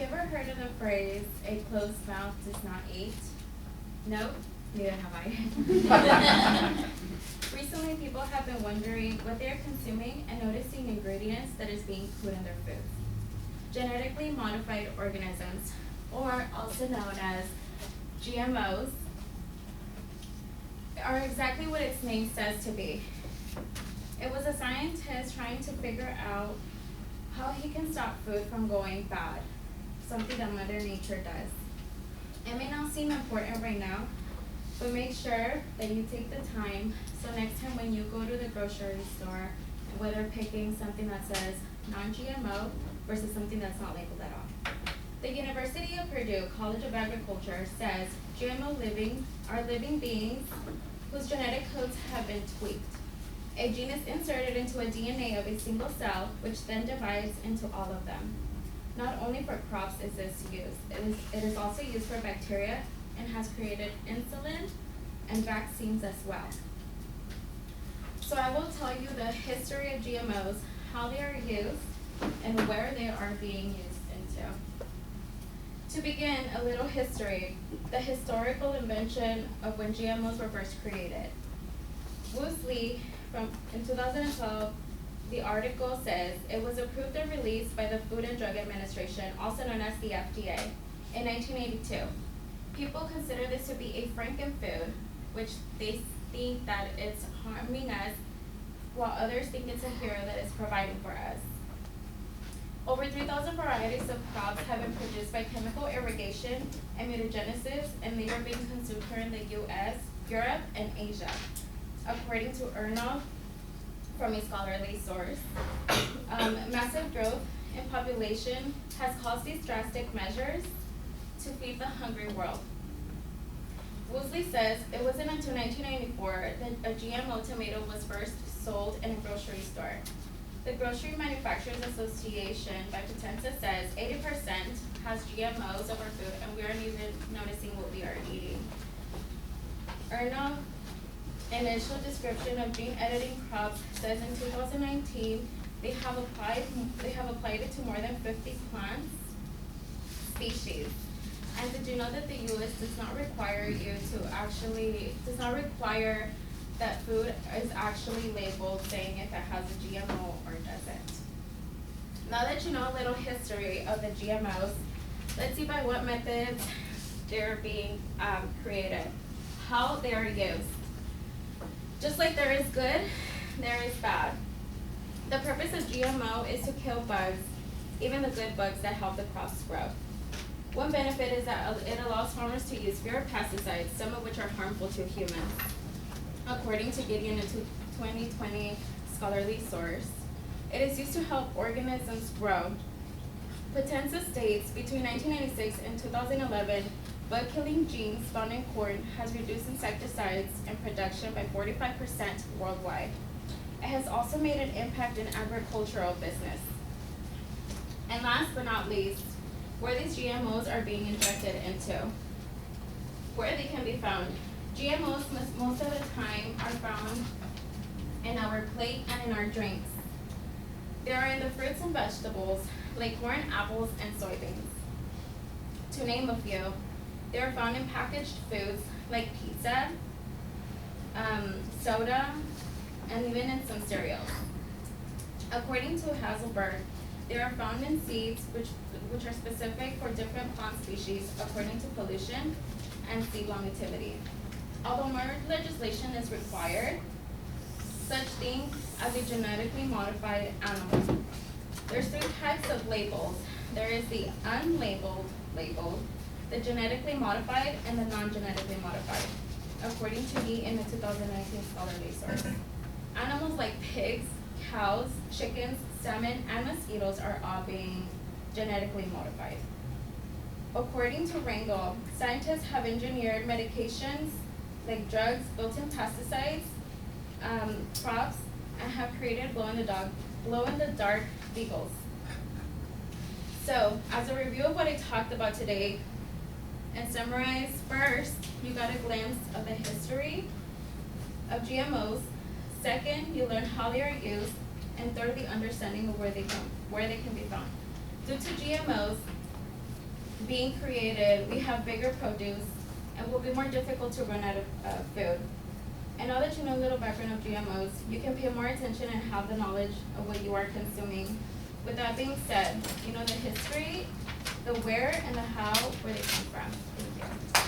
you ever heard of the phrase, a closed mouth does not eat? Nope, neither have I. Recently, people have been wondering what they are consuming and noticing ingredients that is being put in their foods. Genetically modified organisms, or also known as GMOs, are exactly what its name says to be. It was a scientist trying to figure out how he can stop food from going bad, something that Mother Nature does. It may not seem important right now, but make sure that you take the time so next time when you go to the grocery store, whether picking something that says non-GMO versus something that's not labeled at all. The University of Purdue College of Agriculture says GMO are living beings whose genetic codes have been tweaked. A gene is inserted into a DNA of a single cell, which then divides into all of them. Not only for crops is this used, it is also used for bacteria and has created insulin and vaccines as well. So I will tell you the history of GMOs, how they are used, and where they are being used into. To begin, a little history, the historical invention of when GMOs were first created. Woosley, in 2012, the article says, it was approved and released by the Food and Drug Administration, also known as the FDA, in 1982. People consider this to be a frankenfood, which they think that it's harming us, while others think it's a hero that is providing for us. Over 3,000 varieties of crops have been produced by chemical irrigation and mutagenesis, and they are being consumed here in the US, Europe, and Asia, according to Erno from a scholarly source. Massive growth in population has caused these drastic measures to feed the hungry world. Woosley says it wasn't until 1994 that a GMO tomato was first sold in a grocery store. The Grocery Manufacturers Association by Potenza says 80% has GMOs of our food, and we aren't even noticing what we are eating. Erno initial description of gene editing crops says in 2019 they have applied it to more than 50 plant species. And did you know that the US does not require that food is actually labeled saying if it has a GMO or doesn't? Now that you know a little history of the GMOs, let's see by what methods they're being created, how they are used. Just like there is good, there is bad. The purpose of GMO is to kill bugs, even the good bugs that help the crops grow. One benefit is that it allows farmers to use fewer pesticides, some of which are harmful to humans. According to Gideon, a 2020 scholarly source, it is used to help organisms grow. Potenza states between 1996 and 2011, bug-killing genes found in corn has reduced insecticides in production by 45% worldwide. It has also made an impact in agricultural business. And last but not least, where these GMOs are being injected into, where they can be found. GMOs most of the time are found in our plate and in our drinks. They are in the fruits and vegetables like corn, apples, and soybeans. To name a few, they are found in packaged foods like pizza, soda, and even in some cereals. According to Hazelberg, they are found in seeds which are specific for different plant species according to pollution and seed longevity. Although more legislation is required, such things as a genetically modified animal. There's 3 types of labels. There is the unlabeled label, the genetically modified, and the non-genetically modified, according to me in the 2019 scholarly source. Animals like pigs, cows, chickens, salmon, and mosquitoes are all being genetically modified. According to Rangel, scientists have engineered medications like drugs, built-in pesticides, crops, and have created glow-in-the-dark beagles. So, as a review of what I talked about today, and summarize, first, you got a glimpse of the history of GMOs. Second, you learn how they are used. And thirdly, understanding of where they can be found. Due to GMOs, being created, we have bigger produce, and will be more difficult to run out of food. And now that you know a little background of GMOs, you can pay more attention and have the knowledge of what you are consuming. With that being said, you know the history, the where, and the how, where they come from. Thank you.